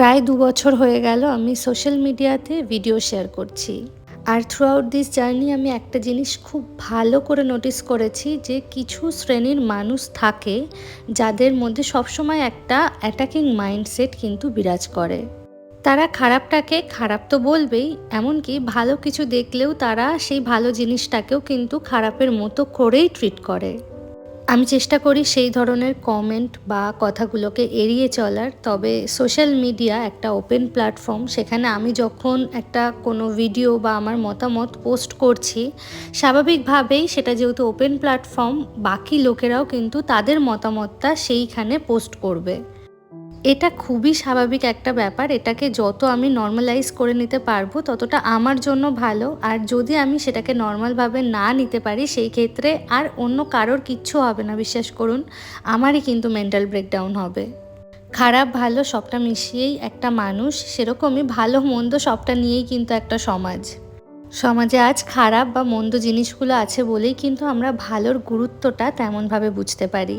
প্রায় ২ বছর হয়ে গেল আমি সোশ্যাল মিডিয়াতে ভিডিও শেয়ার করছি। আর থ্রু আউট দিস জার্নি আমি একটা জিনিস খুব ভালো করে নোটিস করেছি যে কিছু শ্রেণীর মানুষ থাকে যাদের মধ্যে সবসময় একটা অ্যাটাকিং মাইন্ডসেট কিন্তু বিরাজ করে। তারা খারাপটাকে খারাপ তো বলবেই, এমনকি ভালো কিছু দেখলেও তারা সেই ভালো জিনিসটাকেও কিন্তু খারাপের মতো করেই ট্রিট করে। আমি চেষ্টা করি সেই ধরনের কমেন্ট বা কথাগুলোকে এড়িয়ে চলার। তবে সোশ্যাল মিডিয়া একটা ওপেন প্ল্যাটফর্ম, সেখানে আমি যখন একটা কোনো ভিডিও বা আমার মতামত পোস্ট করছি, স্বাভাবিকভাবেই সেটা যেহেতু ওপেন প্ল্যাটফর্ম, বাকি লোকেরাও কিন্তু তাদের মতামতটা সেইখানে পোস্ট করবে। এটা খুবই স্বাভাবিক একটা ব্যাপার। এটাকে যত আমি নর্মালাইজ করে নিতে পারবো ততটা আমার জন্য ভালো। আর যদি আমি সেটাকে নর্মালভাবে না নিতে পারি, সেই ক্ষেত্রে আর অন্য কারোর কিচ্ছু হবে না, বিশ্বাস করুন। আমারই কিন্তু মেন্টাল ব্রেকডাউন হবে। খারাপ ভালো সবটা মিশিয়েই একটা মানুষ, সেরকমই ভালো মন্দ সবটা নিয়েই কিন্তু একটা সমাজ। সমাজে আজ খারাপ বা মন্দ জিনিসগুলো আছে বলেই কিন্তু আমরা ভালোর গুরুত্বটা তেমনভাবে বুঝতে পারি।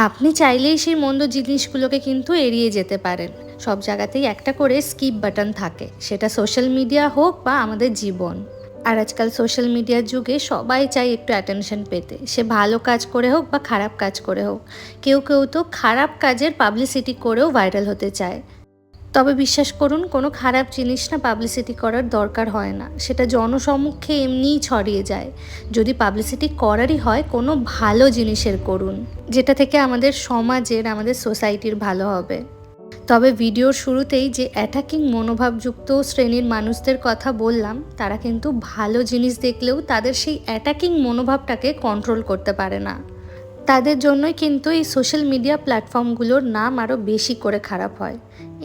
আপনি চাইলেই সেই মন্দ জিনিসগুলোকে কিন্তু এড়িয়ে যেতে পারেন। সব জায়গাতেই একটা করে স্কিপ বাটন থাকে, সেটা সোশ্যাল মিডিয়া হোক বা আমাদের জীবন। আর আজকাল সোশ্যাল মিডিয়ার যুগে সবাই চায় একটু অ্যাটেনশন পেতে, সে ভালো কাজ করে হোক বা খারাপ কাজ করে হোক। কেউ কেউ তো খারাপ কাজের পাবলিসিটি করেও ভাইরাল হতে চায়। তবে বিশ্বাস করুন, কোনো খারাপ জিনিস না পাবলিসিটি করার দরকার হয় না, সেটা জনসমক্ষে এমনিই ছড়িয়ে যায়। যদি পাবলিসিটি করারই হয়, কোনো ভালো জিনিসের করুন, যেটা থেকে আমাদের সমাজের, আমাদের সোসাইটির ভালো হবে। তবে ভিডিওর শুরুতেই যে অ্যাটাকিং মনোভাবযুক্ত শ্রেণীর মানুষদের কথা বললাম, তারা কিন্তু ভালো জিনিস দেখলেও তাদের সেই অ্যাটাকিং মনোভাবটাকে কন্ট্রোল করতে পারে না। তাদের জন্যই কিন্তু এই সোশ্যাল মিডিয়া প্ল্যাটফর্মগুলোর নাম আরও বেশি করে খারাপ হয়।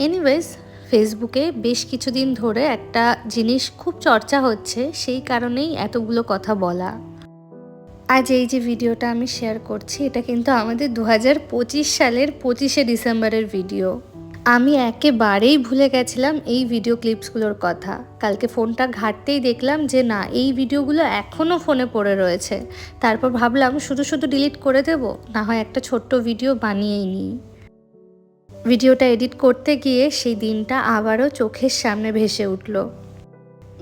এনিওয়েজ, ফেসবুকে বেশ কিছুদিন ধরে একটা জিনিস খুব চর্চা হচ্ছে, সেই কারণেই এতগুলো কথা বলা। আজ এই যে ভিডিওটা আমি শেয়ার করছি, এটা কিন্তু আমাদের 2025 সালের 25শে ডিসেম্বরের ভিডিও। আমি একেবারেই ভুলে গেছিলাম এই ভিডিও ক্লিপসগুলোর কথা। কালকে ফোনটা ঘাঁটতেই দেখলাম যে না, এই ভিডিওগুলো এখনও ফোনে পড়ে রয়েছে। তারপর ভাবলাম শুধু শুধু ডিলিট করে দেব, না হয় একটা ছোট্ট ভিডিও বানিয়েই নিই। ভিডিওটা এডিট করতে গিয়ে সেই দিনটা আবারও চোখের সামনে ভেসে উঠল।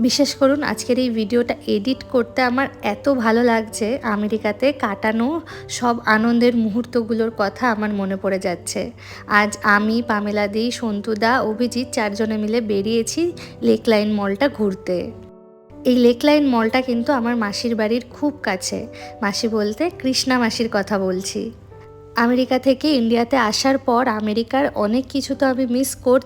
বিশ্বাস করুন, আজকের এই ভিডিওটা এডিট করতে আমার এত ভালো লাগছে, আমেরিকাতে কাটানো সব আনন্দের মুহূর্তগুলোর কথা আমার মনে পড়ে যাচ্ছে। আজ আমি, পামেলা দি, সন্তুদা, অভিজিৎ 4 জনে মিলে বেরিয়েছি লেকলাইন মলটা ঘুরতে। এই লেকলাইন মলটা কিন্তু আমার মাসির বাড়ির খুব কাছে। মাসি বলতে কৃষ্ণা মাসির কথা বলছি। আমেরিকা থেকে ইন্ডিয়াতে আসার পর আমেরিকার অনেক কিছু তো আমি মিস করছি।